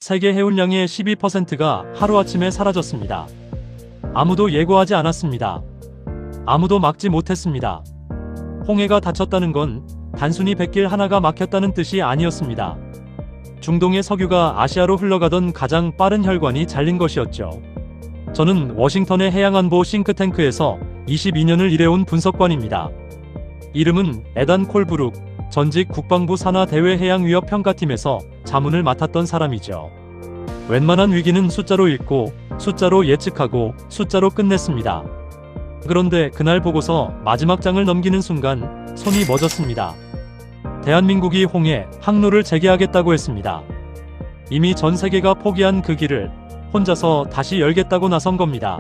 세계 해운량의 12%가 하루아침에 사라졌습니다. 아무도 예고하지 않았습니다. 아무도 막지 못했습니다. 홍해가 닫혔다는 건 단순히 뱃길 하나가 막혔다는 뜻이 아니었습니다. 중동의 석유가 아시아로 흘러가던 가장 빠른 혈관이 잘린 것이었죠. 저는 워싱턴의 해양안보 싱크탱크에서 22년을 일해온 분석관입니다. 이름은 에단 콜브룩, 전직 국방부 산하 대외해양위협평가팀에서 자문을 맡았던 사람이죠. 웬만한 위기는 숫자로 읽고, 숫자로 예측하고, 숫자로 끝냈습니다. 그런데 그날 보고서 마지막 장을 넘기는 순간 손이 멎었습니다. 대한민국이 홍해 항로를 재개하겠다고 했습니다. 이미 전 세계가 포기한 그 길을 혼자서 다시 열겠다고 나선 겁니다.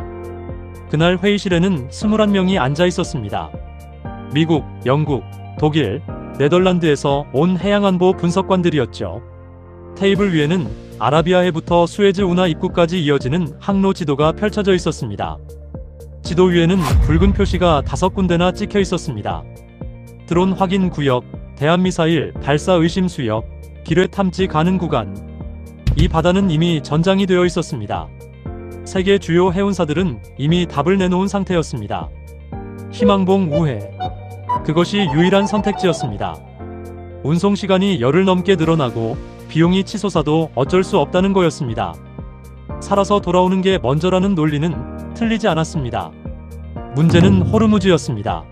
그날 회의실에는 21명이 앉아 있었습니다. 미국, 영국, 독일, 네덜란드에서 온 해양안보 분석관들이었죠. 테이블 위에는 아라비아해부터 수에즈 운하 입구까지 이어지는 항로 지도가 펼쳐져 있었습니다. 지도 위에는 붉은 표시가 5군데나 찍혀 있었습니다. 드론 확인 구역, 대한미사일 발사 의심 수역, 기뢰 탐지 가능 구간. 이 바다는 이미 전장이 되어 있었습니다. 세계 주요 해운사들은 이미 답을 내놓은 상태였습니다. 희망봉 우회. 그것이 유일한 선택지였습니다. 운송 시간이 열흘 넘게 늘어나고 비용이 치솟아도 어쩔 수 없다는 거였습니다. 살아서 돌아오는 게 먼저라는 논리는 틀리지 않았습니다. 문제는 호르무즈였습니다.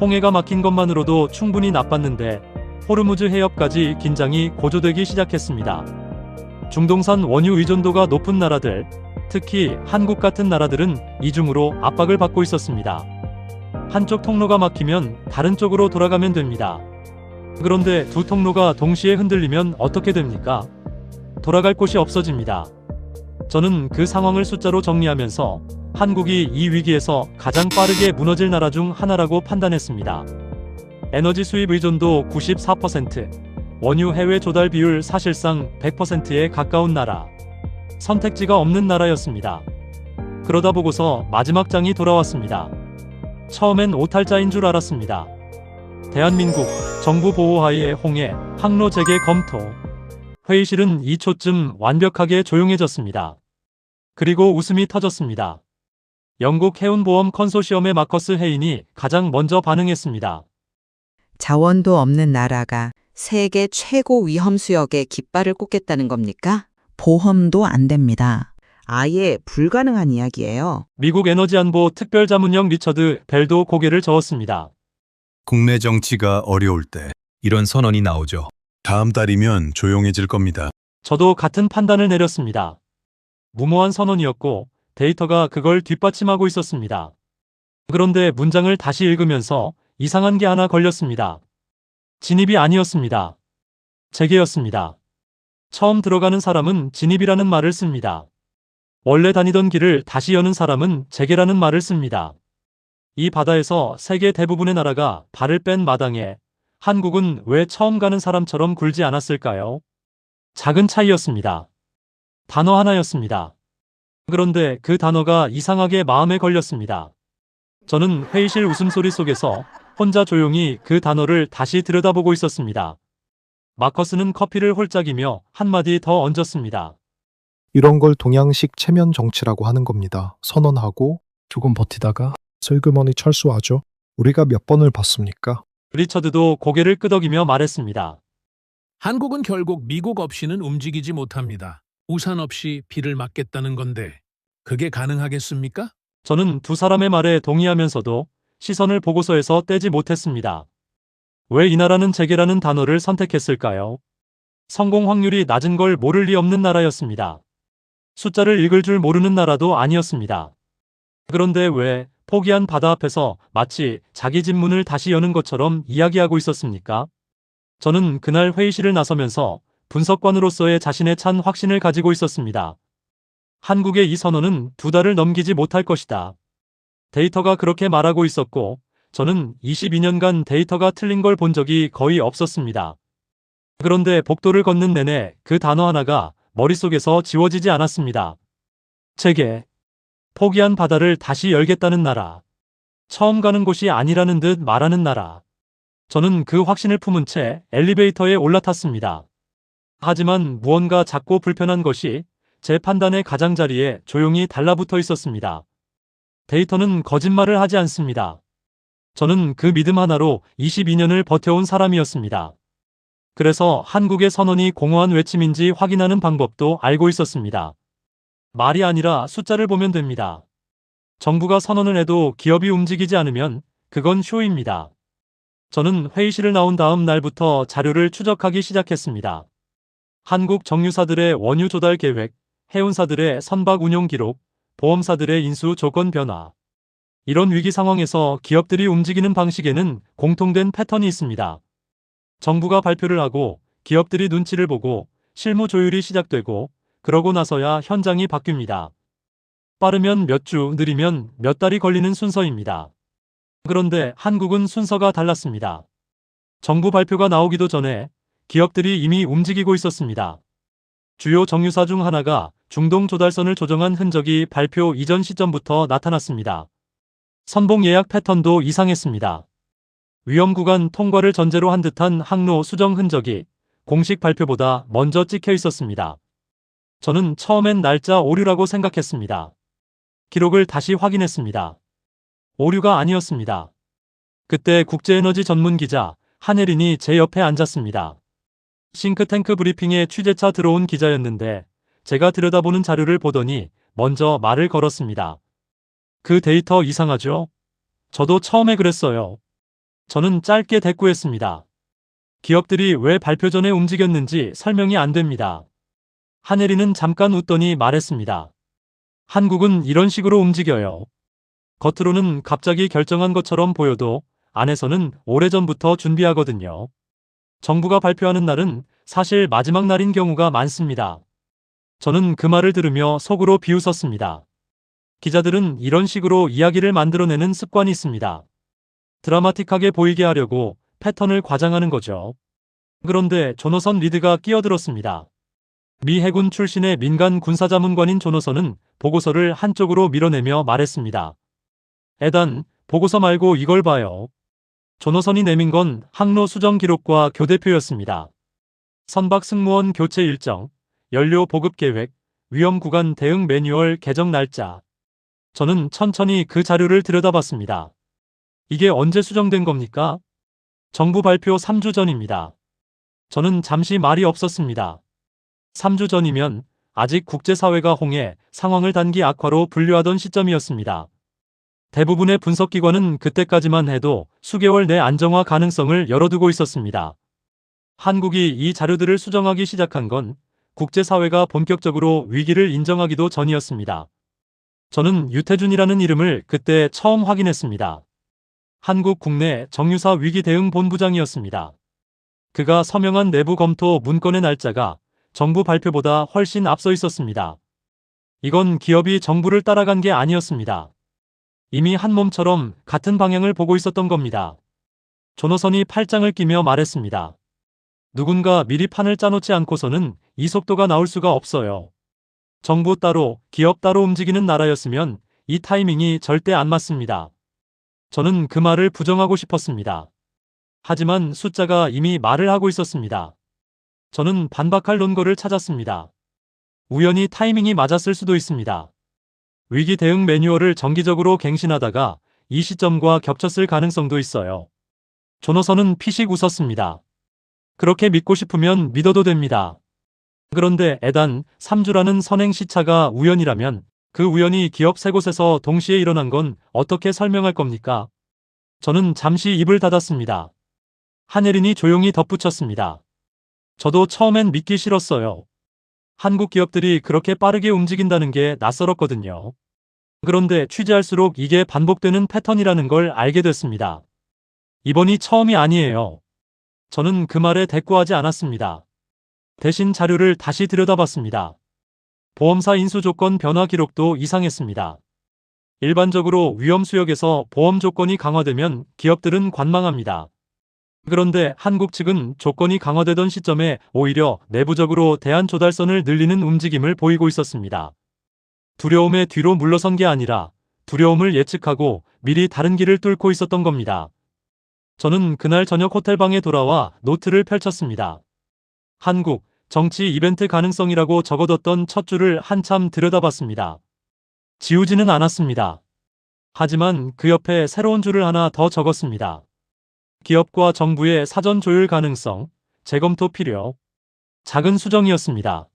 홍해가 막힌 것만으로도 충분히 나빴는데 호르무즈 해협까지 긴장이 고조되기 시작했습니다. 중동산 원유 의존도가 높은 나라들, 특히 한국 같은 나라들은 이중으로 압박을 받고 있었습니다. 한쪽 통로가 막히면 다른 쪽으로 돌아가면 됩니다. 그런데 두 통로가 동시에 흔들리면 어떻게 됩니까? 돌아갈 곳이 없어집니다. 저는 그 상황을 숫자로 정리하면서 한국이 이 위기에서 가장 빠르게 무너질 나라 중 하나라고 판단했습니다. 에너지 수입 의존도 94%, 원유 해외 조달 비율 사실상 100%에 가까운 나라. 선택지가 없는 나라였습니다. 그러다 보고서 마지막 장이 돌아왔습니다. 처음엔 오탈자인 줄 알았습니다. 대한민국 정부 보호하에 홍해 항로 재개 검토. 회의실은 2초쯤 완벽하게 조용해졌습니다. 그리고 웃음이 터졌습니다. 영국 해운보험 컨소시엄의 마커스 헤인이 가장 먼저 반응했습니다. 자원도 없는 나라가 세계 최고 위험 수역에 깃발을 꽂겠다는 겁니까? 보험도 안 됩니다. 아예 불가능한 이야기예요. 미국 에너지안보 특별자문형 리처드 벨도 고개를 저었습니다. 국내 정치가 어려울 때 이런 선언이 나오죠. 다음 달이면 조용해질 겁니다. 저도 같은 판단을 내렸습니다. 무모한 선언이었고 데이터가 그걸 뒷받침하고 있었습니다. 그런데 문장을 다시 읽으면서 이상한 게 하나 걸렸습니다. 진입이 아니었습니다. 재개였습니다. 처음 들어가는 사람은 진입이라는 말을 씁니다. 원래 다니던 길을 다시 여는 사람은 재개라는 말을 씁니다. 이 바다에서 세계 대부분의 나라가 발을 뺀 마당에 한국은 왜 처음 가는 사람처럼 굴지 않았을까요? 작은 차이였습니다. 단어 하나였습니다. 그런데 그 단어가 이상하게 마음에 걸렸습니다. 저는 회의실 웃음소리 속에서 혼자 조용히 그 단어를 다시 들여다보고 있었습니다. 마커스는 커피를 홀짝이며 한마디 더 얹었습니다. 이런 걸 동양식 체면 정치라고 하는 겁니다. 선언하고 조금 버티다가 슬그머니 철수하죠. 우리가 몇 번을 봤습니까? 리처드도 고개를 끄덕이며 말했습니다. 한국은 결국 미국 없이는 움직이지 못합니다. 우산 없이 비를 맞겠다는 건데 그게 가능하겠습니까? 저는 두 사람의 말에 동의하면서도 시선을 보고서에서 떼지 못했습니다. 왜 이 나라는 재개라는 단어를 선택했을까요? 성공 확률이 낮은 걸 모를 리 없는 나라였습니다. 숫자를 읽을 줄 모르는 나라도 아니었습니다. 그런데 왜 포기한 바다 앞에서 마치 자기 집 문을 다시 여는 것처럼 이야기하고 있었습니까? 저는 그날 회의실을 나서면서 분석관으로서의 자신에 찬 확신을 가지고 있었습니다. 한국의 이 선언은 2달을 넘기지 못할 것이다. 데이터가 그렇게 말하고 있었고 저는 22년간 데이터가 틀린 걸 본 적이 거의 없었습니다. 그런데 복도를 걷는 내내 그 단어 하나가 머릿속에서 지워지지 않았습니다. 재개. 포기한 바다를 다시 열겠다는 나라. 처음 가는 곳이 아니라는 듯 말하는 나라. 저는 그 확신을 품은 채 엘리베이터에 올라탔습니다. 하지만 무언가 작고 불편한 것이 제 판단의 가장자리에 조용히 달라붙어 있었습니다. 데이터는 거짓말을 하지 않습니다. 저는 그 믿음 하나로 22년을 버텨온 사람이었습니다. 그래서 한국의 선언이 공허한 외침인지 확인하는 방법도 알고 있었습니다. 말이 아니라 숫자를 보면 됩니다. 정부가 선언을 해도 기업이 움직이지 않으면 그건 쇼입니다. 저는 회의실을 나온 다음 날부터 자료를 추적하기 시작했습니다. 한국 정유사들의 원유 조달 계획, 해운사들의 선박 운용 기록, 보험사들의 인수 조건 변화. 이런 위기 상황에서 기업들이 움직이는 방식에는 공통된 패턴이 있습니다. 정부가 발표를 하고 기업들이 눈치를 보고 실무 조율이 시작되고 그러고 나서야 현장이 바뀝니다. 빠르면 몇 주, 느리면 몇 달이 걸리는 순서입니다. 그런데 한국은 순서가 달랐습니다. 정부 발표가 나오기도 전에 기업들이 이미 움직이고 있었습니다. 주요 정유사 중 하나가 중동 조달선을 조정한 흔적이 발표 이전 시점부터 나타났습니다. 선봉 예약 패턴도 이상했습니다. 위험 구간 통과를 전제로 한 듯한 항로 수정 흔적이 공식 발표보다 먼저 찍혀 있었습니다. 저는 처음엔 날짜 오류라고 생각했습니다. 기록을 다시 확인했습니다. 오류가 아니었습니다. 그때 국제에너지 전문 기자 한혜린이 제 옆에 앉았습니다. 싱크탱크 브리핑에 취재차 들어온 기자였는데 제가 들여다보는 자료를 보더니 먼저 말을 걸었습니다. 그 데이터 이상하죠? 저도 처음에 그랬어요. 저는 짧게 대꾸했습니다. 기업들이 왜 발표 전에 움직였는지 설명이 안 됩니다. 한혜린은 잠깐 웃더니 말했습니다. 한국은 이런 식으로 움직여요. 겉으로는 갑자기 결정한 것처럼 보여도 안에서는 오래전부터 준비하거든요. 정부가 발표하는 날은 사실 마지막 날인 경우가 많습니다. 저는 그 말을 들으며 속으로 비웃었습니다. 기자들은 이런 식으로 이야기를 만들어내는 습관이 있습니다. 드라마틱하게 보이게 하려고 패턴을 과장하는 거죠. 그런데 조노선 리드가 끼어들었습니다. 미 해군 출신의 민간 군사자문관인 조노선은 보고서를 한쪽으로 밀어내며 말했습니다. 에단, 보고서 말고 이걸 봐요. 조노선이 내민 건 항로 수정 기록과 교대표였습니다. 선박 승무원 교체 일정, 연료 보급 계획, 위험 구간 대응 매뉴얼 개정 날짜. 저는 천천히 그 자료를 들여다봤습니다. 이게 언제 수정된 겁니까? 정부 발표 3주 전입니다. 저는 잠시 말이 없었습니다. 3주 전이면 아직 국제사회가 홍해 상황을 단기 악화로 분류하던 시점이었습니다. 대부분의 분석기관은 그때까지만 해도 수개월 내 안정화 가능성을 열어두고 있었습니다. 한국이 이 자료들을 수정하기 시작한 건 국제사회가 본격적으로 위기를 인정하기도 전이었습니다. 저는 유태준이라는 이름을 그때 처음 확인했습니다. 한국 국내 정유사 위기 대응 본부장이었습니다. 그가 서명한 내부 검토 문건의 날짜가 정부 발표보다 훨씬 앞서 있었습니다. 이건 기업이 정부를 따라간 게 아니었습니다. 이미 한 몸처럼 같은 방향을 보고 있었던 겁니다. 조노선이 팔짱을 끼며 말했습니다. 누군가 미리 판을 짜놓지 않고서는 이 속도가 나올 수가 없어요. 정부 따로, 기업 따로 움직이는 나라였으면 이 타이밍이 절대 안 맞습니다. 저는 그 말을 부정하고 싶었습니다. 하지만 숫자가 이미 말을 하고 있었습니다. 저는 반박할 논거를 찾았습니다. 우연히 타이밍이 맞았을 수도 있습니다. 위기 대응 매뉴얼을 정기적으로 갱신하다가 이 시점과 겹쳤을 가능성도 있어요. 조노선은 피식 웃었습니다. 그렇게 믿고 싶으면 믿어도 됩니다. 그런데 에단 3주라는 선행 시차가 우연이라면 그 우연이 기업 세 곳에서 동시에 일어난 건 어떻게 설명할 겁니까? 저는 잠시 입을 닫았습니다. 한혜린이 조용히 덧붙였습니다. 저도 처음엔 믿기 싫었어요. 한국 기업들이 그렇게 빠르게 움직인다는 게 낯설었거든요. 그런데 취재할수록 이게 반복되는 패턴이라는 걸 알게 됐습니다. 이번이 처음이 아니에요. 저는 그 말에 대꾸하지 않았습니다. 대신 자료를 다시 들여다봤습니다. 보험사 인수 조건 변화 기록도 이상했습니다. 일반적으로 위험 수역에서 보험 조건이 강화되면 기업들은 관망합니다. 그런데 한국 측은 조건이 강화되던 시점에 오히려 내부적으로 대한 조달선을 늘리는 움직임을 보이고 있었습니다. 두려움에 뒤로 물러선 게 아니라 두려움을 예측하고 미리 다른 길을 뚫고 있었던 겁니다. 저는 그날 저녁 호텔방에 돌아와 노트를 펼쳤습니다. 한국, 정치 이벤트 가능성이라고 적어뒀던 첫 줄을 한참 들여다봤습니다. 지우지는 않았습니다. 하지만 그 옆에 새로운 줄을 하나 더 적었습니다. 기업과 정부의 사전 조율 가능성, 재검토 필요. 작은 수정이었습니다.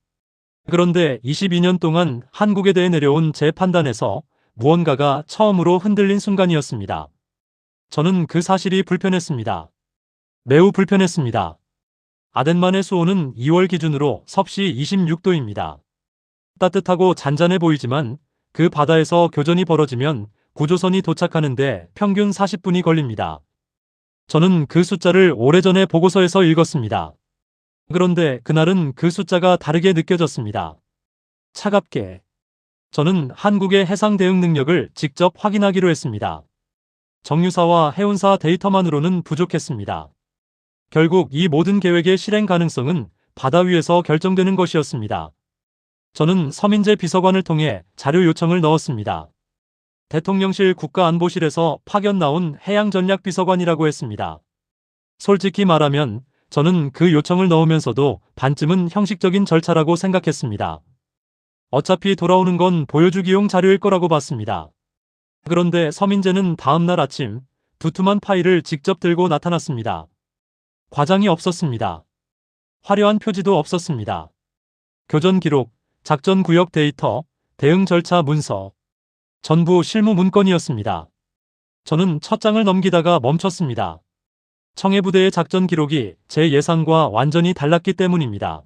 그런데 22년 동안 한국에 대해 내려온 제 판단에서 무언가가 처음으로 흔들린 순간이었습니다. 저는 그 사실이 불편했습니다. 매우 불편했습니다. 아덴만의 수온은 2월 기준으로 섭씨 26도입니다. 따뜻하고 잔잔해 보이지만 그 바다에서 교전이 벌어지면 구조선이 도착하는데 평균 40분이 걸립니다. 저는 그 숫자를 오래전에 보고서에서 읽었습니다. 그런데 그날은 그 숫자가 다르게 느껴졌습니다. 차갑게. 저는 한국의 해상 대응 능력을 직접 확인하기로 했습니다. 정유사와 해운사 데이터만으로는 부족했습니다. 결국 이 모든 계획의 실행 가능성은 바다 위에서 결정되는 것이었습니다. 저는 서민재 비서관을 통해 자료 요청을 넣었습니다. 대통령실 국가안보실에서 파견 나온 해양전략비서관이라고 했습니다. 솔직히 말하면 저는 그 요청을 넣으면서도 반쯤은 형식적인 절차라고 생각했습니다. 어차피 돌아오는 건 보여주기용 자료일 거라고 봤습니다. 그런데 서민재는 다음날 아침 두툼한 파일을 직접 들고 나타났습니다. 과장이 없었습니다. 화려한 표지도 없었습니다. 교전 기록, 작전 구역 데이터, 대응 절차 문서, 전부 실무 문건이었습니다. 저는 첫 장을 넘기다가 멈췄습니다. 청해부대의 작전 기록이 제 예상과 완전히 달랐기 때문입니다.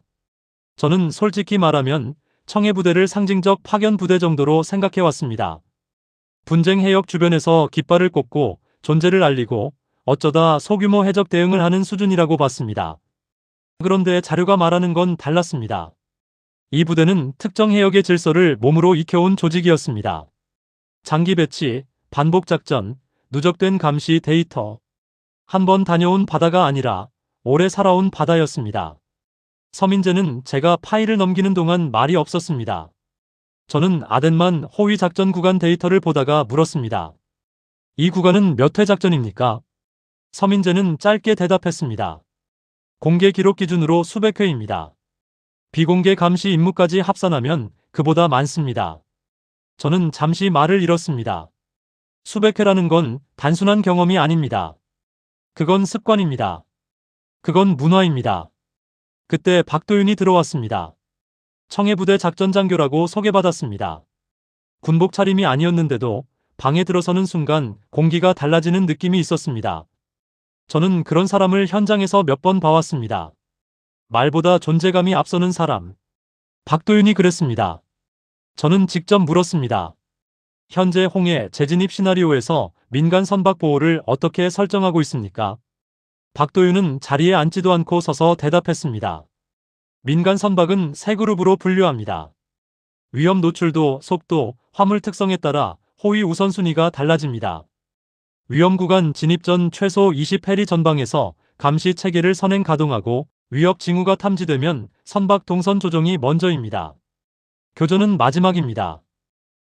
저는 솔직히 말하면 청해부대를 상징적 파견 부대 정도로 생각해왔습니다. 분쟁 해역 주변에서 깃발을 꽂고 존재를 알리고 어쩌다 소규모 해적 대응을 하는 수준이라고 봤습니다. 그런데 자료가 말하는 건 달랐습니다. 이 부대는 특정 해역의 질서를 몸으로 익혀온 조직이었습니다. 장기 배치, 반복 작전, 누적된 감시 데이터. 한 번 다녀온 바다가 아니라 오래 살아온 바다였습니다. 서민재는 제가 파일을 넘기는 동안 말이 없었습니다. 저는 아덴만 호위 작전 구간 데이터를 보다가 물었습니다. 이 구간은 몇 회 작전입니까? 서민재는 짧게 대답했습니다. 공개 기록 기준으로 수백 회입니다. 비공개 감시 임무까지 합산하면 그보다 많습니다. 저는 잠시 말을 잃었습니다. 수백 회라는 건 단순한 경험이 아닙니다. 그건 습관입니다. 그건 문화입니다. 그때 박도윤이 들어왔습니다. 청해부대 작전장교라고 소개받았습니다. 군복 차림이 아니었는데도 방에 들어서는 순간 공기가 달라지는 느낌이 있었습니다. 저는 그런 사람을 현장에서 몇 번 봐왔습니다. 말보다 존재감이 앞서는 사람. 박도윤이 그랬습니다. 저는 직접 물었습니다. 현재 홍해 재진입 시나리오에서 민간 선박 보호를 어떻게 설정하고 있습니까? 박도윤은 자리에 앉지도 않고 서서 대답했습니다. 민간 선박은 세 그룹으로 분류합니다. 위험 노출도, 속도, 화물 특성에 따라 호위 우선순위가 달라집니다. 위험 구간 진입 전 최소 20해리 전방에서 감시 체계를 선행 가동하고 위협 징후가 탐지되면 선박 동선 조정이 먼저입니다. 교전은 마지막입니다.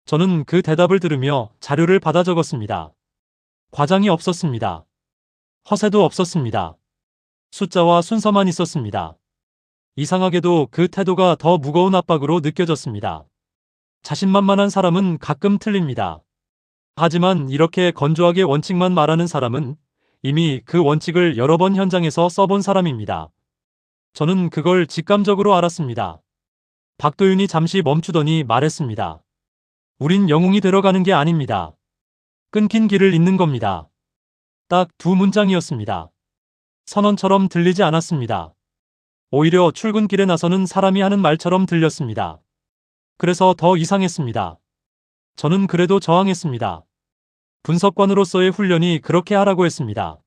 저는 그 대답을 들으며 자료를 받아 적었습니다. 과장이 없었습니다. 허세도 없었습니다. 숫자와 순서만 있었습니다. 이상하게도 그 태도가 더 무거운 압박으로 느껴졌습니다. 자신만만한 사람은 가끔 틀립니다. 하지만 이렇게 건조하게 원칙만 말하는 사람은 이미 그 원칙을 여러 번 현장에서 써본 사람입니다. 저는 그걸 직감적으로 알았습니다. 박도윤이 잠시 멈추더니 말했습니다. 우린 영웅이 되러 가는 게 아닙니다. 끊긴 길을 잇는 겁니다. 딱 두 문장이었습니다. 선언처럼 들리지 않았습니다. 오히려 출근길에 나서는 사람이 하는 말처럼 들렸습니다. 그래서 더 이상했습니다. 저는 그래도 저항했습니다. 분석관으로서의 훈련이 그렇게 하라고 했습니다.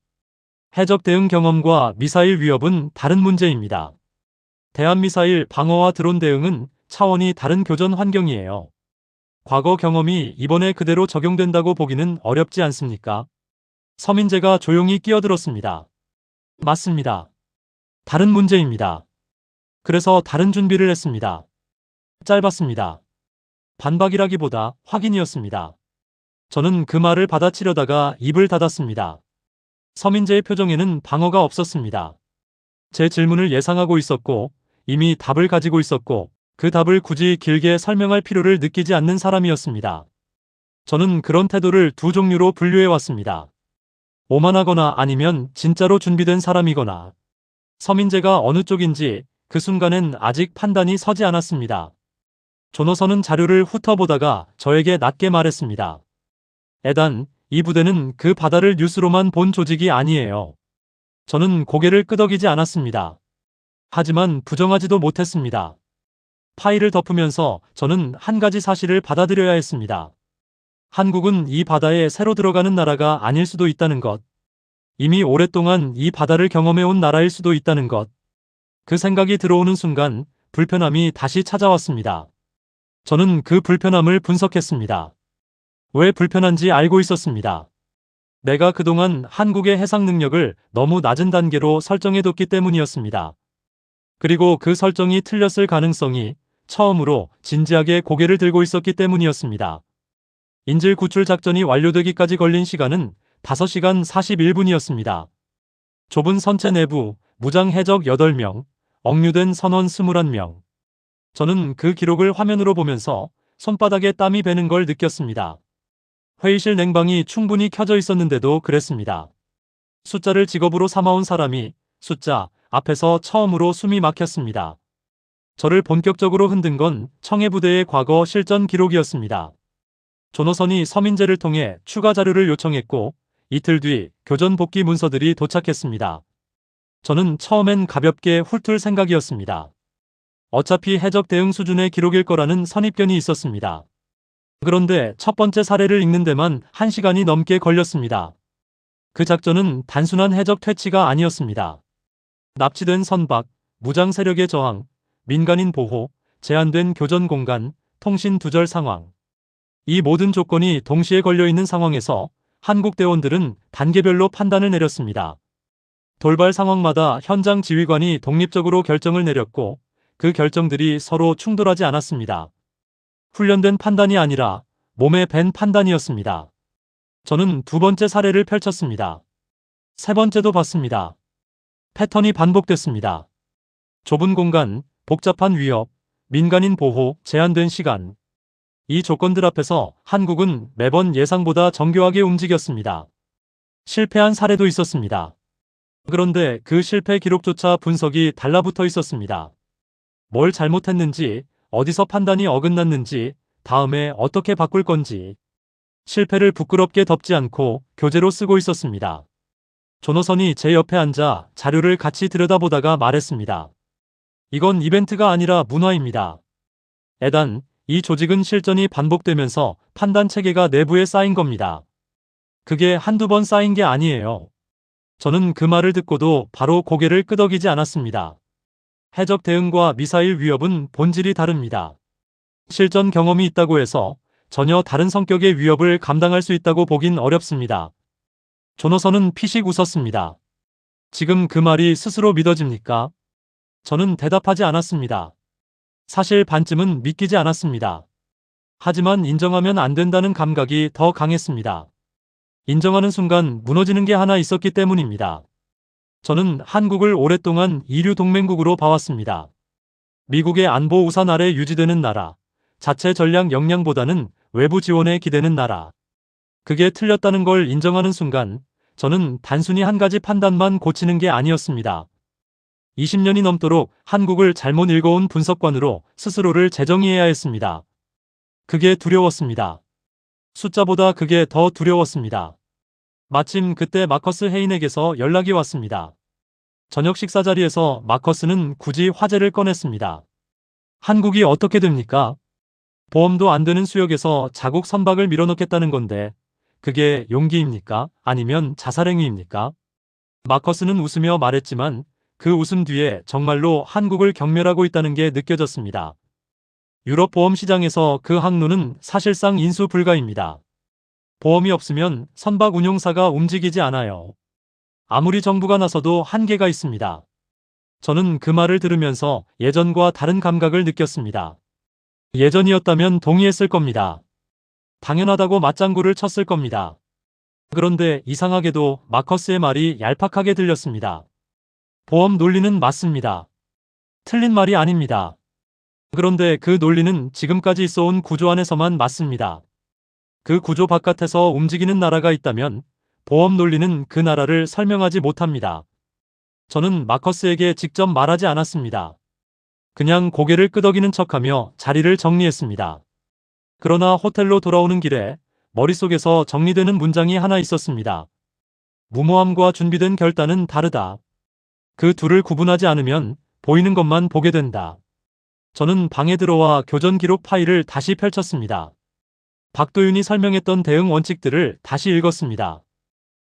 해적 대응 경험과 미사일 위협은 다른 문제입니다. 대한미사일 방어와 드론 대응은 차원이 다른 교전 환경이에요. 과거 경험이 이번에 그대로 적용된다고 보기는 어렵지 않습니까? 서민재가 조용히 끼어들었습니다. 맞습니다. 다른 문제입니다. 그래서 다른 준비를 했습니다. 짧았습니다. 반박이라기보다 확인이었습니다. 저는 그 말을 받아치려다가 입을 닫았습니다. 서민재의 표정에는 방어가 없었습니다. 제 질문을 예상하고 있었고 이미 답을 가지고 있었고 그 답을 굳이 길게 설명할 필요를 느끼지 않는 사람이었습니다. 저는 그런 태도를 두 종류로 분류해 왔습니다. 오만하거나 아니면 진짜로 준비된 사람이거나. 서민재가 어느 쪽인지 그 순간엔 아직 판단이 서지 않았습니다. 조노선은 자료를 훑어보다가 저에게 낮게 말했습니다. 에단, 이 부대는 그 바다를 뉴스로만 본 조직이 아니에요. 저는 고개를 끄덕이지 않았습니다. 하지만 부정하지도 못했습니다. 파일을 덮으면서 저는 한 가지 사실을 받아들여야 했습니다. 한국은 이 바다에 새로 들어가는 나라가 아닐 수도 있다는 것. 이미 오랫동안 이 바다를 경험해온 나라일 수도 있다는 것. 그 생각이 들어오는 순간 불편함이 다시 찾아왔습니다. 저는 그 불편함을 분석했습니다. 왜 불편한지 알고 있었습니다. 내가 그동안 한국의 해상 능력을 너무 낮은 단계로 설정해뒀기 때문이었습니다. 그리고 그 설정이 틀렸을 가능성이 처음으로 진지하게 고개를 들고 있었기 때문이었습니다. 인질 구출 작전이 완료되기까지 걸린 시간은 5시간 41분이었습니다. 좁은 선체 내부, 무장 해적 8명, 억류된 선원 21명. 저는 그 기록을 화면으로 보면서 손바닥에 땀이 배는 걸 느꼈습니다. 회의실 냉방이 충분히 켜져 있었는데도 그랬습니다. 숫자를 직업으로 삼아온 사람이 숫자 앞에서 처음으로 숨이 막혔습니다. 저를 본격적으로 흔든 건 청해부대의 과거 실전 기록이었습니다. 조노선이 서민재를 통해 추가 자료를 요청했고 이틀 뒤 교전 복귀 문서들이 도착했습니다. 저는 처음엔 가볍게 훑을 생각이었습니다. 어차피 해적 대응 수준의 기록일 거라는 선입견이 있었습니다. 그런데 첫 번째 사례를 읽는 데만 1시간이 넘게 걸렸습니다. 그 작전은 단순한 해적 퇴치가 아니었습니다. 납치된 선박, 무장 세력의 저항, 민간인 보호, 제한된 교전 공간, 통신 두절 상황. 이 모든 조건이 동시에 걸려있는 상황에서 한국 대원들은 단계별로 판단을 내렸습니다. 돌발 상황마다 현장 지휘관이 독립적으로 결정을 내렸고 그 결정들이 서로 충돌하지 않았습니다. 훈련된 판단이 아니라 몸에 밴 판단이었습니다. 저는 두 번째 사례를 펼쳤습니다. 세 번째도 봤습니다. 패턴이 반복됐습니다. 좁은 공간, 복잡한 위협, 민간인 보호, 제한된 시간. 이 조건들 앞에서 한국은 매번 예상보다 정교하게 움직였습니다. 실패한 사례도 있었습니다. 그런데 그 실패 기록조차 분석이 달라붙어 있었습니다. 뭘 잘못했는지, 어디서 판단이 어긋났는지, 다음에 어떻게 바꿀 건지. 실패를 부끄럽게 덮지 않고 교재로 쓰고 있었습니다. 조노선이 제 옆에 앉아 자료를 같이 들여다보다가 말했습니다. 이건 이벤트가 아니라 문화입니다. 에단, 이 조직은 실전이 반복되면서 판단 체계가 내부에 쌓인 겁니다. 그게 한두 번 쌓인 게 아니에요. 저는 그 말을 듣고도 바로 고개를 끄덕이지 않았습니다. 해적 대응과 미사일 위협은 본질이 다릅니다. 실전 경험이 있다고 해서 전혀 다른 성격의 위협을 감당할 수 있다고 보긴 어렵습니다. 조노선은 피식 웃었습니다. 지금 그 말이 스스로 믿어집니까? 저는 대답하지 않았습니다. 사실 반쯤은 믿기지 않았습니다. 하지만 인정하면 안 된다는 감각이 더 강했습니다. 인정하는 순간 무너지는 게 하나 있었기 때문입니다. 저는 한국을 오랫동안 이류 동맹국으로 봐왔습니다. 미국의 안보 우산 아래 유지되는 나라, 자체 전략 역량보다는 외부 지원에 기대는 나라. 그게 틀렸다는 걸 인정하는 순간 저는 단순히 한 가지 판단만 고치는 게 아니었습니다. 20년이 넘도록 한국을 잘못 읽어온 분석관으로 스스로를 재정의해야 했습니다. 그게 두려웠습니다. 숫자보다 그게 더 두려웠습니다. 마침 그때 마커스 헤인에게서 연락이 왔습니다. 저녁 식사 자리에서 마커스는 굳이 화제를 꺼냈습니다. 한국이 어떻게 됩니까? 보험도 안 되는 수역에서 자국 선박을 밀어넣겠다는 건데 그게 용기입니까? 아니면 자살행위입니까? 마커스는 웃으며 말했지만 그 웃음 뒤에 정말로 한국을 경멸하고 있다는 게 느껴졌습니다. 유럽 보험 시장에서 그 항로는 사실상 인수 불가입니다. 보험이 없으면 선박 운용사가 움직이지 않아요. 아무리 정부가 나서도 한계가 있습니다. 저는 그 말을 들으면서 예전과 다른 감각을 느꼈습니다. 예전이었다면 동의했을 겁니다. 당연하다고 맞장구를 쳤을 겁니다. 그런데 이상하게도 마커스의 말이 얄팍하게 들렸습니다. 보험 논리는 맞습니다. 틀린 말이 아닙니다. 그런데 그 논리는 지금까지 있어온 구조 안에서만 맞습니다. 그 구조 바깥에서 움직이는 나라가 있다면 보험 논리는 그 나라를 설명하지 못합니다. 저는 마커스에게 직접 말하지 않았습니다. 그냥 고개를 끄덕이는 척하며 자리를 정리했습니다. 그러나 호텔로 돌아오는 길에 머릿속에서 정리되는 문장이 하나 있었습니다. 무모함과 준비된 결단은 다르다. 그 둘을 구분하지 않으면 보이는 것만 보게 된다. 저는 방에 들어와 교전 기록 파일을 다시 펼쳤습니다. 박도윤이 설명했던 대응 원칙들을 다시 읽었습니다.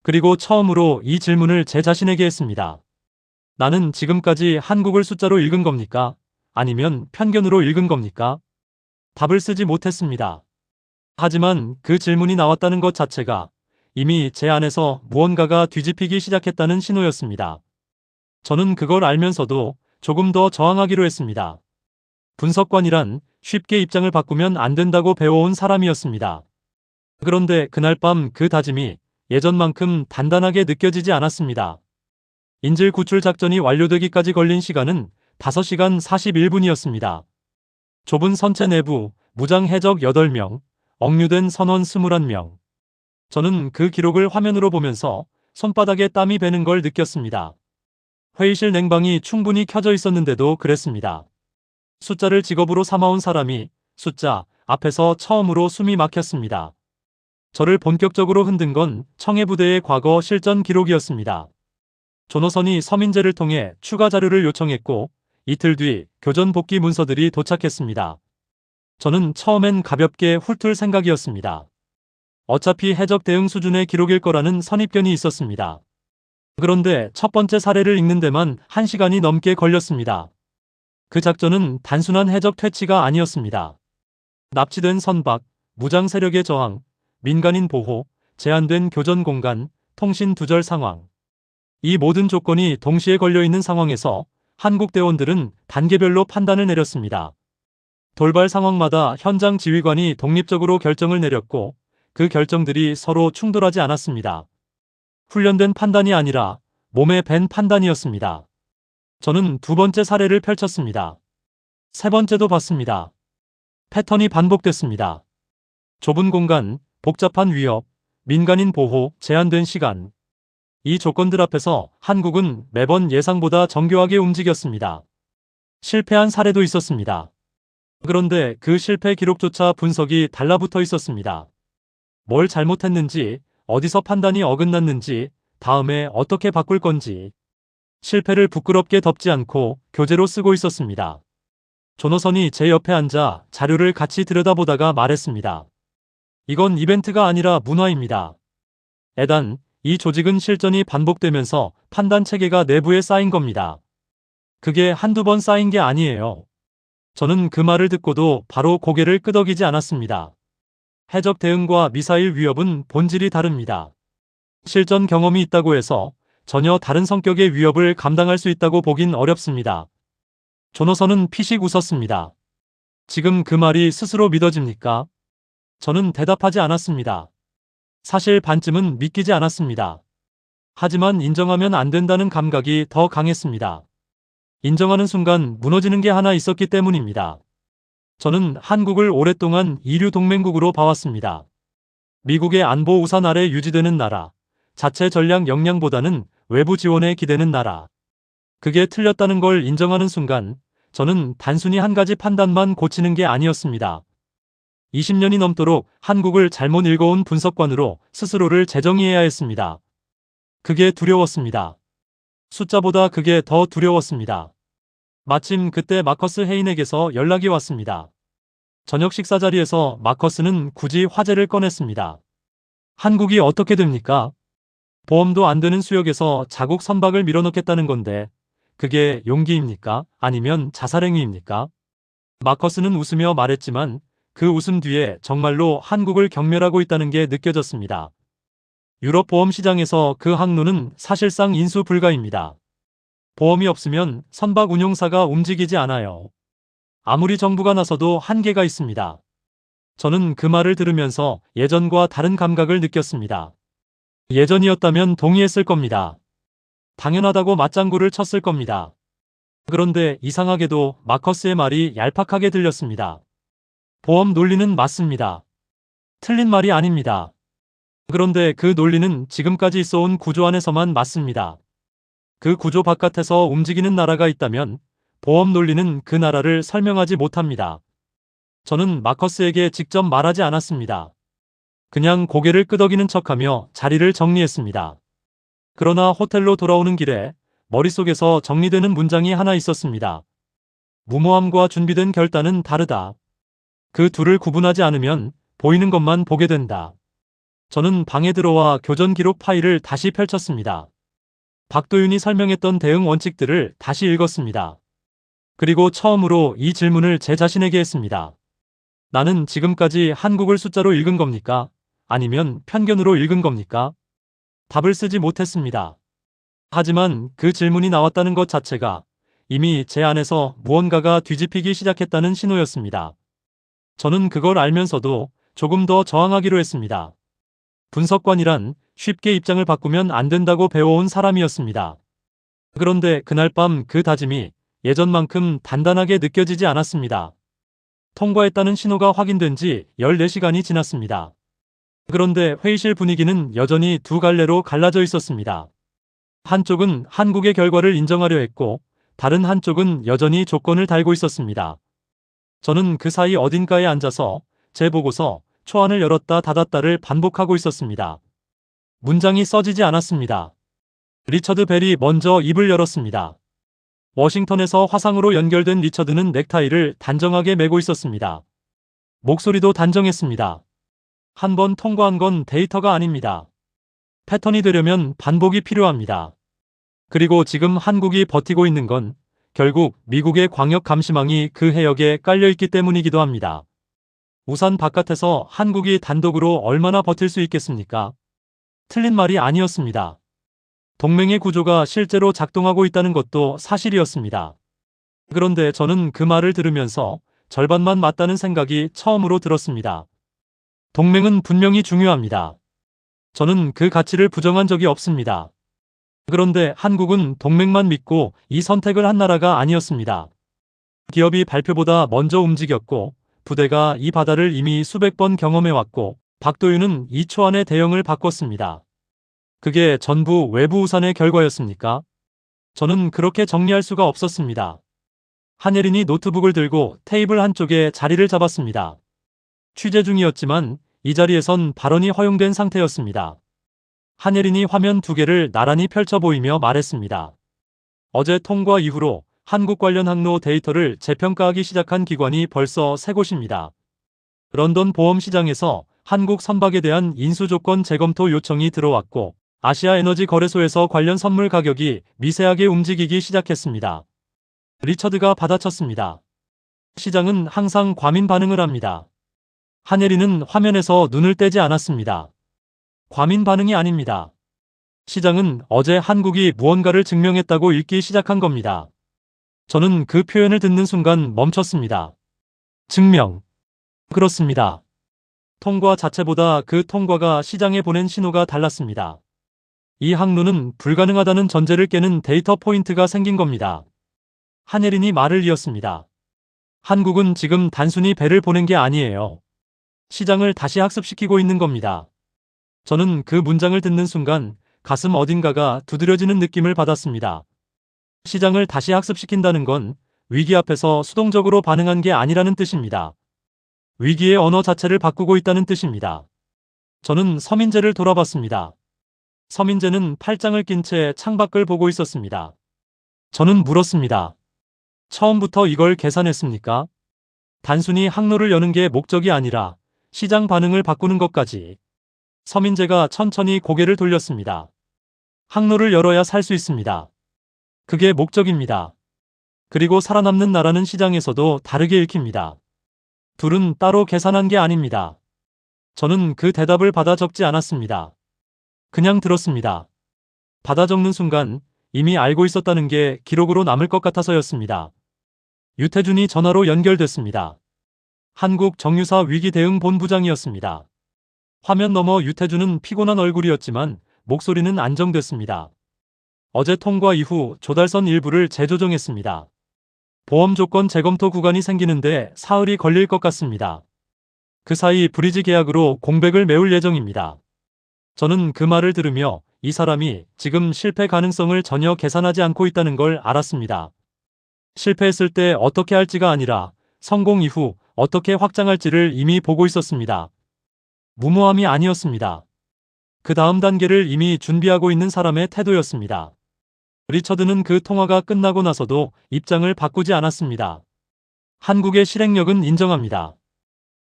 그리고 처음으로 이 질문을 제 자신에게 했습니다. 나는 지금까지 한국을 숫자로 읽은 겁니까? 아니면 편견으로 읽은 겁니까? 답을 쓰지 못했습니다. 하지만 그 질문이 나왔다는 것 자체가 이미 제 안에서 무언가가 뒤집히기 시작했다는 신호였습니다. 저는 그걸 알면서도 조금 더 저항하기로 했습니다. 분석관이란 쉽게 입장을 바꾸면 안 된다고 배워온 사람이었습니다. 그런데 그날 밤 그 다짐이 예전만큼 단단하게 느껴지지 않았습니다. 인질 구출 작전이 완료되기까지 걸린 시간은 5시간 41분이었습니다. 좁은 선체 내부 무장 해적 8명, 억류된 선원 21명. 저는 그 기록을 화면으로 보면서 손바닥에 땀이 배는 걸 느꼈습니다. 회의실 냉방이 충분히 켜져 있었는데도 그랬습니다. 숫자를 직업으로 삼아온 사람이 숫자 앞에서 처음으로 숨이 막혔습니다. 저를 본격적으로 흔든 건 청해부대의 과거 실전 기록이었습니다. 조노선이 서민재를 통해 추가 자료를 요청했고 이틀 뒤 교전 복귀 문서들이 도착했습니다. 저는 처음엔 가볍게 훑을 생각이었습니다. 어차피 해적 대응 수준의 기록일 거라는 선입견이 있었습니다. 그런데 첫 번째 사례를 읽는 데만 1시간이 넘게 걸렸습니다. 그 작전은 단순한 해적 퇴치가 아니었습니다. 납치된 선박, 무장 세력의 저항, 민간인 보호, 제한된 교전 공간, 통신 두절 상황. 이 모든 조건이 동시에 걸려있는 상황에서 한국 대원들은 단계별로 판단을 내렸습니다. 돌발 상황마다 현장 지휘관이 독립적으로 결정을 내렸고 그 결정들이 서로 충돌하지 않았습니다. 훈련된 판단이 아니라 몸에 밴 판단이었습니다. 저는 두 번째 사례를 펼쳤습니다. 세 번째도 봤습니다. 패턴이 반복됐습니다. 좁은 공간, 복잡한 위협, 민간인 보호, 제한된 시간. 이 조건들 앞에서 한국은 매번 예상보다 정교하게 움직였습니다. 실패한 사례도 있었습니다. 그런데 그 실패 기록조차 분석이 달라붙어 있었습니다. 뭘 잘못했는지, 어디서 판단이 어긋났는지, 다음에 어떻게 바꿀 건지. 실패를 부끄럽게 덮지 않고 교재로 쓰고 있었습니다. 조노선이 제 옆에 앉아 자료를 같이 들여다보다가 말했습니다. 이건 이벤트가 아니라 문화입니다. 애단, 이 조직은 실전이 반복되면서 판단 체계가 내부에 쌓인 겁니다. 그게 한두 번 쌓인 게 아니에요. 저는 그 말을 듣고도 바로 고개를 끄덕이지 않았습니다. 해적 대응과 미사일 위협은 본질이 다릅니다. 실전 경험이 있다고 해서 전혀 다른 성격의 위협을 감당할 수 있다고 보긴 어렵습니다. 조노선은 피식 웃었습니다. 지금 그 말이 스스로 믿어집니까? 저는 대답하지 않았습니다. 사실 반쯤은 믿기지 않았습니다. 하지만 인정하면 안 된다는 감각이 더 강했습니다. 인정하는 순간 무너지는 게 하나 있었기 때문입니다. 저는 한국을 오랫동안 이류 동맹국으로 봐왔습니다. 미국의 안보 우산 아래 유지되는 나라, 자체 전략 역량보다는 외부 지원에 기대는 나라. 그게 틀렸다는 걸 인정하는 순간 저는 단순히 한 가지 판단만 고치는 게 아니었습니다. 20년이 넘도록 한국을 잘못 읽어온 분석관으로 스스로를 재정의해야 했습니다. 그게 두려웠습니다. 숫자보다 그게 더 두려웠습니다. 마침 그때 마커스 해인에게서 연락이 왔습니다. 저녁 식사 자리에서 마커스는 굳이 화제를 꺼냈습니다. 한국이 어떻게 됩니까? 보험도 안 되는 수역에서 자국 선박을 밀어넣겠다는 건데 그게 용기입니까? 아니면 자살행위입니까? 마커스는 웃으며 말했지만 그 웃음 뒤에 정말로 한국을 경멸하고 있다는 게 느껴졌습니다. 유럽 보험 시장에서 그 항로는 사실상 인수 불가입니다. 보험이 없으면 선박 운용사가 움직이지 않아요. 아무리 정부가 나서도 한계가 있습니다. 저는 그 말을 들으면서 예전과 다른 감각을 느꼈습니다. 예전이었다면 동의했을 겁니다. 당연하다고 맞장구를 쳤을 겁니다. 그런데 이상하게도 마커스의 말이 얄팍하게 들렸습니다. 보험 논리는 맞습니다. 틀린 말이 아닙니다. 그런데 그 논리는 지금까지 있어온 구조 안에서만 맞습니다. 그 구조 바깥에서 움직이는 나라가 있다면 보험 논리는 그 나라를 설명하지 못합니다. 저는 마커스에게 직접 말하지 않았습니다. 그냥 고개를 끄덕이는 척하며 자리를 정리했습니다. 그러나 호텔로 돌아오는 길에 머릿속에서 정리되는 문장이 하나 있었습니다. 무모함과 준비된 결단은 다르다. 그 둘을 구분하지 않으면 보이는 것만 보게 된다. 저는 방에 들어와 교전 기록 파일을 다시 펼쳤습니다. 박도윤이 설명했던 대응 원칙들을 다시 읽었습니다. 그리고 처음으로 이 질문을 제 자신에게 했습니다. 나는 지금까지 한국을 숫자로 읽은 겁니까? 아니면 편견으로 읽은 겁니까? 답을 쓰지 못했습니다. 하지만 그 질문이 나왔다는 것 자체가 이미 제 안에서 무언가가 뒤집히기 시작했다는 신호였습니다. 저는 그걸 알면서도 조금 더 저항하기로 했습니다. 분석관이란 쉽게 입장을 바꾸면 안 된다고 배워온 사람이었습니다. 그런데 그날 밤 그 다짐이 예전만큼 단단하게 느껴지지 않았습니다. 통과했다는 신호가 확인된 지 14시간이 지났습니다. 그런데 회의실 분위기는 여전히 두 갈래로 갈라져 있었습니다. 한쪽은 한국의 결과를 인정하려 했고 다른 한쪽은 여전히 조건을 달고 있었습니다. 저는 그 사이 어딘가에 앉아서 제 보고서 초안을 열었다 닫았다를 반복하고 있었습니다. 문장이 써지지 않았습니다. 리처드 벨이 먼저 입을 열었습니다. 워싱턴에서 화상으로 연결된 리처드는 넥타이를 단정하게 매고 있었습니다. 목소리도 단정했습니다. 한 번 통과한 건 데이터가 아닙니다. 패턴이 되려면 반복이 필요합니다. 그리고 지금 한국이 버티고 있는 건 결국 미국의 광역 감시망이 그 해역에 깔려있기 때문이기도 합니다. 우산 바깥에서 한국이 단독으로 얼마나 버틸 수 있겠습니까? 틀린 말이 아니었습니다. 동맹의 구조가 실제로 작동하고 있다는 것도 사실이었습니다. 그런데 저는 그 말을 들으면서 절반만 맞다는 생각이 처음으로 들었습니다. 동맹은 분명히 중요합니다. 저는 그 가치를 부정한 적이 없습니다. 그런데 한국은 동맹만 믿고 이 선택을 한 나라가 아니었습니다. 기업이 발표보다 먼저 움직였고 부대가 이 바다를 이미 수백 번 경험해왔고 박도윤은 2초 안에 대응을 바꿨습니다. 그게 전부 외부 우산의 결과였습니까? 저는 그렇게 정리할 수가 없었습니다. 한예린이 노트북을 들고 테이블 한쪽에 자리를 잡았습니다. 취재 중이었지만 이 자리에선 발언이 허용된 상태였습니다. 한예린이 화면 2개를 나란히 펼쳐 보이며 말했습니다. 어제 통과 이후로 한국 관련 항로 데이터를 재평가하기 시작한 기관이 벌써 3곳입니다. 런던 보험시장에서 한국 선박에 대한 인수조건 재검토 요청이 들어왔고 아시아에너지 거래소에서 관련 선물 가격이 미세하게 움직이기 시작했습니다. 리처드가 받아쳤습니다. 시장은 항상 과민 반응을 합니다. 한예린은 화면에서 눈을 떼지 않았습니다. 과민 반응이 아닙니다. 시장은 어제 한국이 무언가를 증명했다고 읽기 시작한 겁니다. 저는 그 표현을 듣는 순간 멈췄습니다. 증명. 그렇습니다. 통과 자체보다 그 통과가 시장에 보낸 신호가 달랐습니다. 이 항로는 불가능하다는 전제를 깨는 데이터 포인트가 생긴 겁니다. 한예린이 말을 이었습니다. 한국은 지금 단순히 배를 보낸 게 아니에요. 시장을 다시 학습시키고 있는 겁니다. 저는 그 문장을 듣는 순간 가슴 어딘가가 두드려지는 느낌을 받았습니다. 시장을 다시 학습시킨다는 건 위기 앞에서 수동적으로 반응한 게 아니라는 뜻입니다. 위기의 언어 자체를 바꾸고 있다는 뜻입니다. 저는 서민재를 돌아봤습니다. 서민재는 팔짱을 낀 채 창밖을 보고 있었습니다. 저는 물었습니다. 처음부터 이걸 계산했습니까? 단순히 항로를 여는 게 목적이 아니라 시장 반응을 바꾸는 것까지. 서민재가 천천히 고개를 돌렸습니다. 항로를 열어야 살 수 있습니다. 그게 목적입니다. 그리고 살아남는 나라는 시장에서도 다르게 읽힙니다. 둘은 따로 계산한 게 아닙니다. 저는 그 대답을 받아 적지 않았습니다. 그냥 들었습니다. 받아 적는 순간 이미 알고 있었다는 게 기록으로 남을 것 같아서였습니다. 유태준이 전화로 연결됐습니다. 한국 정유사 위기대응본부장이었습니다. 화면 너머 유태준은 피곤한 얼굴이었지만 목소리는 안정됐습니다. 어제 통과 이후 조달선 일부를 재조정했습니다. 보험 조건 재검토 구간이 생기는데 사흘이 걸릴 것 같습니다. 그 사이 브리지 계약으로 공백을 메울 예정입니다. 저는 그 말을 들으며 이 사람이 지금 실패 가능성을 전혀 계산하지 않고 있다는 걸 알았습니다. 실패했을 때 어떻게 할지가 아니라 성공 이후 어떻게 확장할지를 이미 보고 있었습니다. 무모함이 아니었습니다. 그 다음 단계를 이미 준비하고 있는 사람의 태도였습니다. 리처드는 그 통화가 끝나고 나서도 입장을 바꾸지 않았습니다. 한국의 실행력은 인정합니다.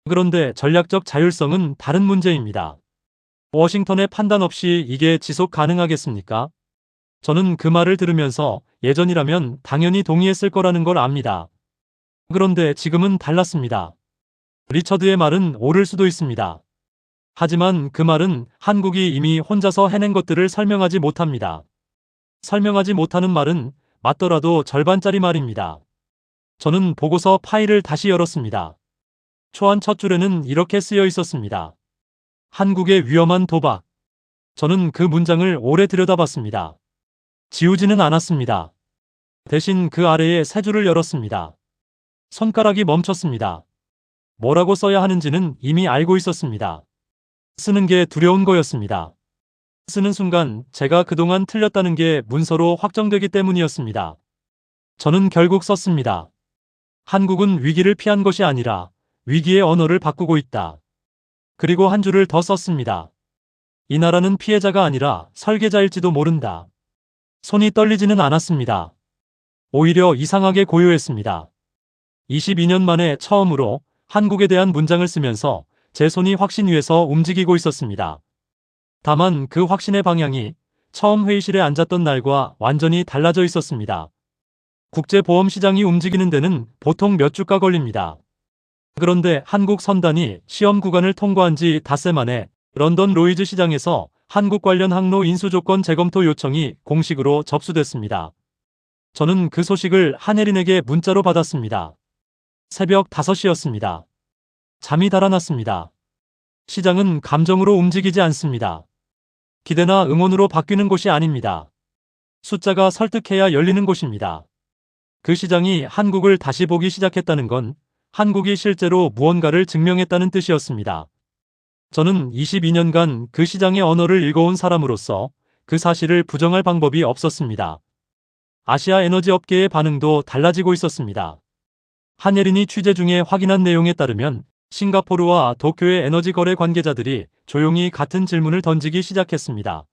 그런데 전략적 자율성은 다른 문제입니다. 워싱턴의 판단 없이 이게 지속 가능하겠습니까? 저는 그 말을 들으면서 예전이라면 당연히 동의했을 거라는 걸 압니다. 그런데 지금은 달랐습니다. 리처드의 말은 옳을 수도 있습니다. 하지만 그 말은 한국이 이미 혼자서 해낸 것들을 설명하지 못합니다. 설명하지 못하는 말은 맞더라도 절반짜리 말입니다. 저는 보고서 파일을 다시 열었습니다. 초안 첫 줄에는 이렇게 쓰여 있었습니다. 한국의 위험한 도박. 저는 그 문장을 오래 들여다봤습니다. 지우지는 않았습니다. 대신 그 아래에 세 줄을 열었습니다. 손가락이 멈췄습니다. 뭐라고 써야 하는지는 이미 알고 있었습니다. 쓰는 게 두려운 거였습니다. 쓰는 순간 제가 그동안 틀렸다는 게 문서로 확정되기 때문이었습니다. 저는 결국 썼습니다. 한국은 위기를 피한 것이 아니라 위기의 언어를 바꾸고 있다. 그리고 한 줄을 더 썼습니다. 이 나라는 피해자가 아니라 설계자일지도 모른다. 손이 떨리지는 않았습니다. 오히려 이상하게 고요했습니다. 22년 만에 처음으로 한국에 대한 문장을 쓰면서 제 손이 확신 위에서 움직이고 있었습니다. 다만 그 확신의 방향이 처음 회의실에 앉았던 날과 완전히 달라져 있었습니다. 국제보험 시장이 움직이는 데는 보통 몇 주가 걸립니다. 그런데 한국 선단이 시험 구간을 통과한 지 닷새 만에 런던 로이즈 시장에서 한국 관련 항로 인수조건 재검토 요청이 공식으로 접수됐습니다. 저는 그 소식을 한혜린에게 문자로 받았습니다. 새벽 5시였습니다. 잠이 달아났습니다. 시장은 감정으로 움직이지 않습니다. 기대나 응원으로 바뀌는 곳이 아닙니다. 숫자가 설득해야 열리는 곳입니다. 그 시장이 한국을 다시 보기 시작했다는 건 한국이 실제로 무언가를 증명했다는 뜻이었습니다. 저는 22년간 그 시장의 언어를 읽어온 사람으로서 그 사실을 부정할 방법이 없었습니다. 아시아 에너지 업계의 반응도 달라지고 있었습니다. 한예린이 취재 중에 확인한 내용에 따르면 싱가포르와 도쿄의 에너지 거래 관계자들이 조용히 같은 질문을 던지기 시작했습니다.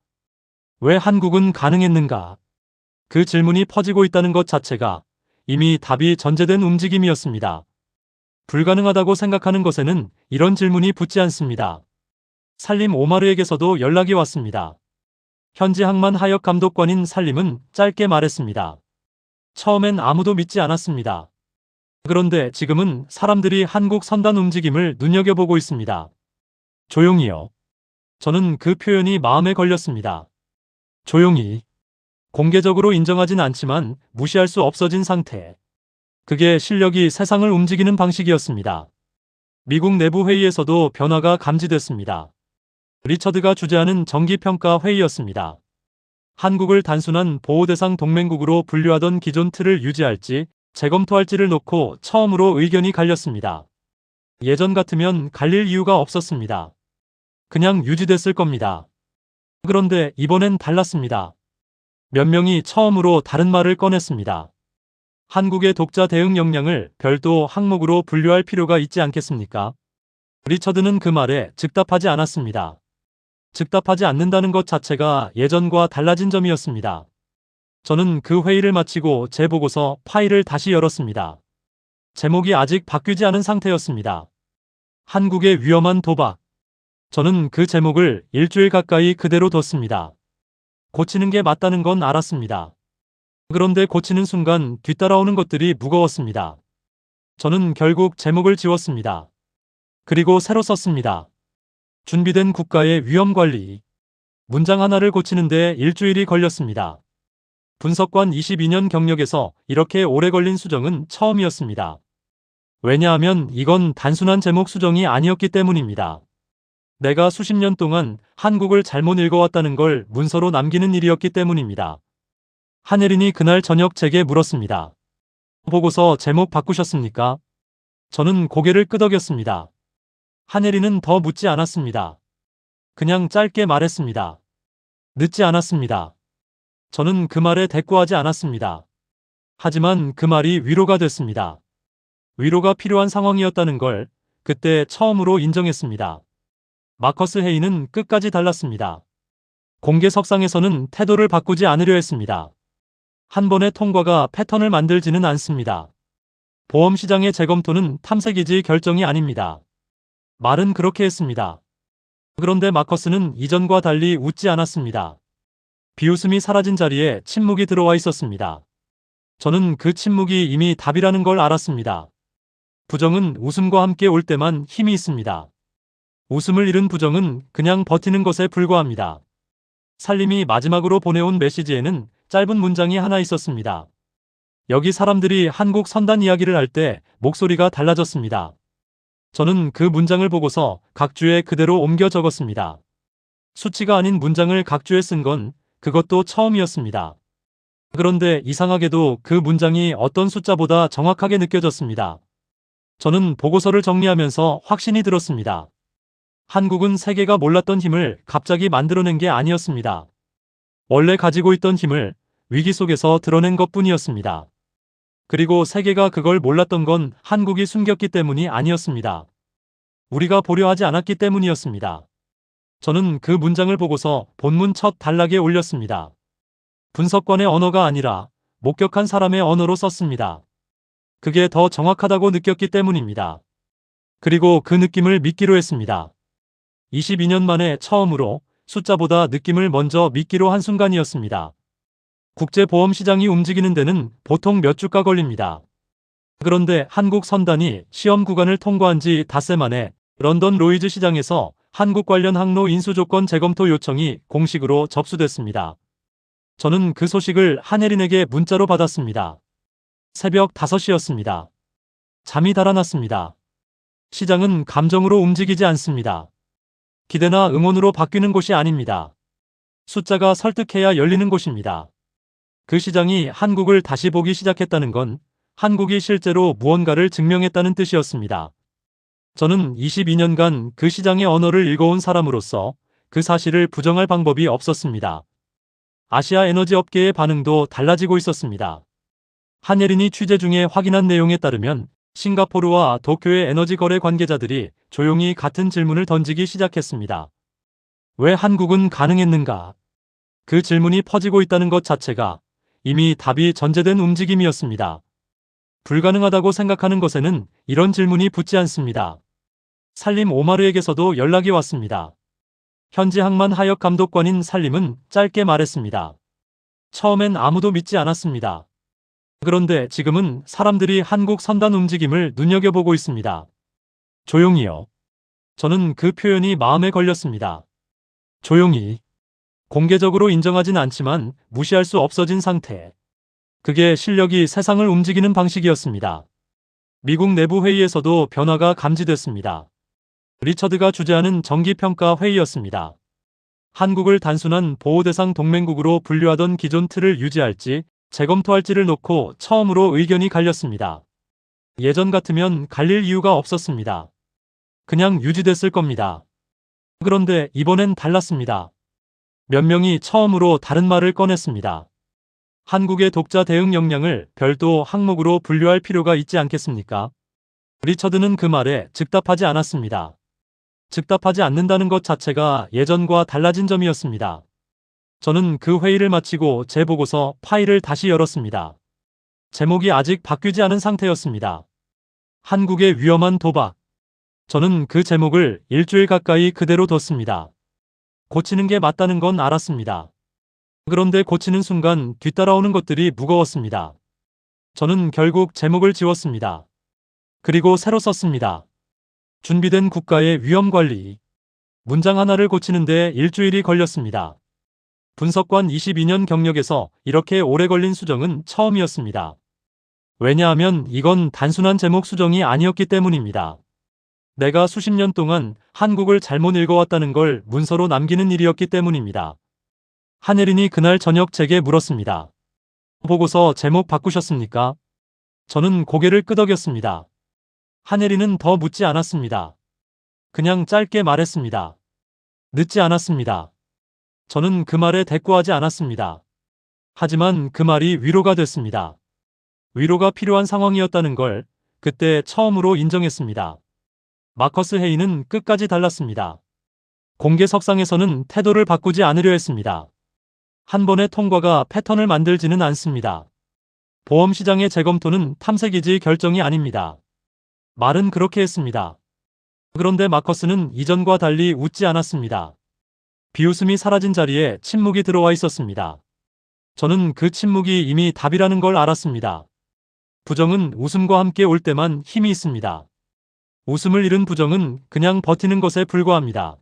왜 한국은 가능했는가? 그 질문이 퍼지고 있다는 것 자체가 이미 답이 전제된 움직임이었습니다. 불가능하다고 생각하는 것에는 이런 질문이 붙지 않습니다. 살림 오마르에게서도 연락이 왔습니다. 현지 항만 하역 감독관인 살림은 짧게 말했습니다. 처음엔 아무도 믿지 않았습니다. 그런데 지금은 사람들이 한국 선단 움직임을 눈여겨보고 있습니다. 조용히요. 저는 그 표현이 마음에 걸렸습니다. 조용히. 공개적으로 인정하진 않지만 무시할 수 없어진 상태. 그게 실력이 세상을 움직이는 방식이었습니다. 미국 내부 회의에서도 변화가 감지됐습니다. 리처드가 주재하는 정기평가 회의였습니다. 한국을 단순한 보호대상 동맹국으로 분류하던 기존 틀을 유지할지 재검토할지를 놓고 처음으로 의견이 갈렸습니다. 예전 같으면 갈릴 이유가 없었습니다. 그냥 유지됐을 겁니다. 그런데 이번엔 달랐습니다. 몇 명이 처음으로 다른 말을 꺼냈습니다. 한국의 독자 대응 역량을 별도 항목으로 분류할 필요가 있지 않겠습니까? 리처드는 그 말에 즉답하지 않았습니다. 즉답하지 않는다는 것 자체가 예전과 달라진 점이었습니다. 저는 그 회의를 마치고 제 보고서 파일을 다시 열었습니다. 제목이 아직 바뀌지 않은 상태였습니다. 한국의 위험한 도박. 저는 그 제목을 일주일 가까이 그대로 뒀습니다. 고치는 게 맞다는 건 알았습니다. 그런데 고치는 순간 뒤따라오는 것들이 무거웠습니다. 저는 결국 제목을 지웠습니다. 그리고 새로 썼습니다. 준비된 국가의 위험관리. 문장 하나를 고치는데 일주일이 걸렸습니다. 분석관 22년 경력에서 이렇게 오래 걸린 수정은 처음이었습니다. 왜냐하면 이건 단순한 제목 수정이 아니었기 때문입니다. 내가 수십 년 동안 한국을 잘못 읽어왔다는 걸 문서로 남기는 일이었기 때문입니다. 한예린이 그날 저녁 제게 물었습니다. 보고서 제목 바꾸셨습니까? 저는 고개를 끄덕였습니다. 한예리는 더 묻지 않았습니다. 그냥 짧게 말했습니다. 늦지 않았습니다. 저는 그 말에 대꾸하지 않았습니다. 하지만 그 말이 위로가 됐습니다. 위로가 필요한 상황이었다는 걸 그때 처음으로 인정했습니다. 마커스 헤이는 끝까지 달랐습니다. 공개석상에서는 태도를 바꾸지 않으려 했습니다. 한 번의 통과가 패턴을 만들지는 않습니다. 보험시장의 재검토는 탐색이지 결정이 아닙니다. 말은 그렇게 했습니다. 그런데 마커스는 이전과 달리 웃지 않았습니다. 비웃음이 사라진 자리에 침묵이 들어와 있었습니다. 저는 그 침묵이 이미 답이라는 걸 알았습니다. 부정은 웃음과 함께 올 때만 힘이 있습니다. 웃음을 잃은 부정은 그냥 버티는 것에 불과합니다. 살림이 마지막으로 보내온 메시지에는 짧은 문장이 하나 있었습니다. 여기 사람들이 한국 선단 이야기를 할 때 목소리가 달라졌습니다. 저는 그 문장을 보고서 각주에 그대로 옮겨 적었습니다. 수치가 아닌 문장을 각주에 쓴 건 그것도 처음이었습니다. 그런데 이상하게도 그 문장이 어떤 숫자보다 정확하게 느껴졌습니다. 저는 보고서를 정리하면서 확신이 들었습니다. 한국은 세계가 몰랐던 힘을 갑자기 만들어낸 게 아니었습니다. 원래 가지고 있던 힘을 위기 속에서 드러낸 것뿐이었습니다. 그리고 세계가 그걸 몰랐던 건 한국이 숨겼기 때문이 아니었습니다. 우리가 보려 하지 않았기 때문이었습니다. 저는 그 문장을 보고서 본문 첫 단락에 올렸습니다. 분석관의 언어가 아니라 목격한 사람의 언어로 썼습니다. 그게 더 정확하다고 느꼈기 때문입니다. 그리고 그 느낌을 믿기로 했습니다. 22년 만에 처음으로 숫자보다 느낌을 먼저 믿기로 한 순간이었습니다. 국제보험시장이 움직이는 데는 보통 몇 주가 걸립니다. 그런데 한국 선단이 시험 구간을 통과한 지 닷새 만에 런던 로이즈 시장에서 한국 관련 항로 인수조건 재검토 요청이 공식으로 접수됐습니다. 저는 그 소식을 한예린에게 문자로 받았습니다. 새벽 5시였습니다. 잠이 달아났습니다. 시장은 감정으로 움직이지 않습니다. 기대나 응원으로 바뀌는 곳이 아닙니다. 숫자가 설득해야 열리는 곳입니다. 그 시장이 한국을 다시 보기 시작했다는 건 한국이 실제로 무언가를 증명했다는 뜻이었습니다. 저는 22년간 그 시장의 언어를 읽어온 사람으로서 그 사실을 부정할 방법이 없었습니다. 아시아 에너지 업계의 반응도 달라지고 있었습니다. 한예린이 취재 중에 확인한 내용에 따르면 싱가포르와 도쿄의 에너지 거래 관계자들이 조용히 같은 질문을 던지기 시작했습니다. 왜 한국은 가능했는가? 그 질문이 퍼지고 있다는 것 자체가 이미 답이 전제된 움직임이었습니다. 불가능하다고 생각하는 것에는 이런 질문이 붙지 않습니다. 살림 오마르에게서도 연락이 왔습니다. 현지 항만 하역 감독관인 살림은 짧게 말했습니다. 처음엔 아무도 믿지 않았습니다. 그런데 지금은 사람들이 한국 선단 움직임을 눈여겨보고 있습니다. 조용히요. 저는 그 표현이 마음에 걸렸습니다. 조용히. 공개적으로 인정하진 않지만 무시할 수 없어진 상태. 그게 실력이 세상을 움직이는 방식이었습니다. 미국 내부 회의에서도 변화가 감지됐습니다. 리처드가 주재하는 정기평가 회의였습니다. 한국을 단순한 보호대상 동맹국으로 분류하던 기존 틀을 유지할지 재검토할지를 놓고 처음으로 의견이 갈렸습니다. 예전 같으면 갈릴 이유가 없었습니다. 그냥 유지됐을 겁니다. 그런데 이번엔 달랐습니다. 몇 명이 처음으로 다른 말을 꺼냈습니다. 한국의 독자 대응 역량을 별도 항목으로 분류할 필요가 있지 않겠습니까? 리처드는 그 말에 즉답하지 않았습니다. 즉답하지 않는다는 것 자체가 예전과 달라진 점이었습니다. 저는 그 회의를 마치고 제 보고서 파일을 다시 열었습니다. 제목이 아직 바뀌지 않은 상태였습니다. 한국의 위험한 도박. 저는 그 제목을 일주일 가까이 그대로 뒀습니다. 고치는 게 맞다는 건 알았습니다. 그런데 고치는 순간 뒤따라오는 것들이 무거웠습니다. 저는 결국 제목을 지웠습니다. 그리고 새로 썼습니다. 준비된 국가의 위험관리. 문장 하나를 고치는데 일주일이 걸렸습니다. 분석관 22년 경력에서 이렇게 오래 걸린 수정은 처음이었습니다. 왜냐하면 이건 단순한 제목 수정이 아니었기 때문입니다. 내가 수십 년 동안 한국을 잘못 읽어왔다는 걸 문서로 남기는 일이었기 때문입니다. 한예린이 그날 저녁 제게 물었습니다. 보고서 제목 바꾸셨습니까? 저는 고개를 끄덕였습니다. 하늘이는 더 묻지 않았습니다. 그냥 짧게 말했습니다. 늦지 않았습니다. 저는 그 말에 대꾸하지 않았습니다. 하지만 그 말이 위로가 됐습니다. 위로가 필요한 상황이었다는 걸 그때 처음으로 인정했습니다. 마커스 헤이는 끝까지 달랐습니다. 공개석상에서는 태도를 바꾸지 않으려 했습니다. 한 번의 통과가 패턴을 만들지는 않습니다. 보험시장의 재검토는 탐색이지 결정이 아닙니다. 말은 그렇게 했습니다. 그런데 마커스는 이전과 달리 웃지 않았습니다. 비웃음이 사라진 자리에 침묵이 들어와 있었습니다. 저는 그 침묵이 이미 답이라는 걸 알았습니다. 부정은 웃음과 함께 올 때만 힘이 있습니다. 웃음을 잃은 부정은 그냥 버티는 것에 불과합니다.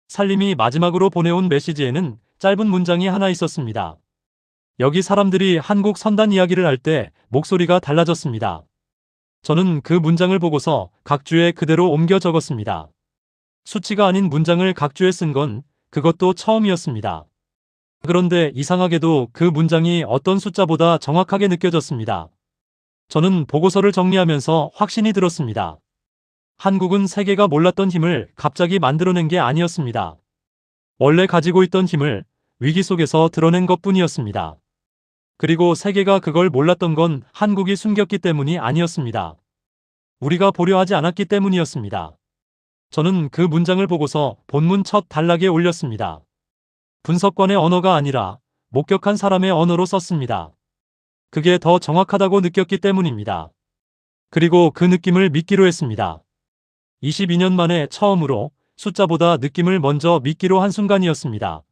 살림이 마지막으로 보내온 메시지에는 짧은 문장이 하나 있었습니다. 여기 사람들이 한국 선단 이야기를 할 때 목소리가 달라졌습니다. 저는 그 문장을 보고서 각주에 그대로 옮겨 적었습니다. 수치가 아닌 문장을 각주에 쓴 건 그것도 처음이었습니다. 그런데 이상하게도 그 문장이 어떤 숫자보다 정확하게 느껴졌습니다. 저는 보고서를 정리하면서 확신이 들었습니다. 한국은 세계가 몰랐던 힘을 갑자기 만들어낸 게 아니었습니다. 원래 가지고 있던 힘을 위기 속에서 드러낸 것뿐이었습니다. 그리고 세계가 그걸 몰랐던 건 한국이 숨겼기 때문이 아니었습니다. 우리가 보려 하지 않았기 때문이었습니다. 저는 그 문장을 보고서 본문 첫 단락에 올렸습니다. 분석관의 언어가 아니라 목격한 사람의 언어로 썼습니다. 그게 더 정확하다고 느꼈기 때문입니다. 그리고 그 느낌을 믿기로 했습니다. 22년 만에 처음으로 숫자보다 느낌을 먼저 믿기로 한 순간이었습니다.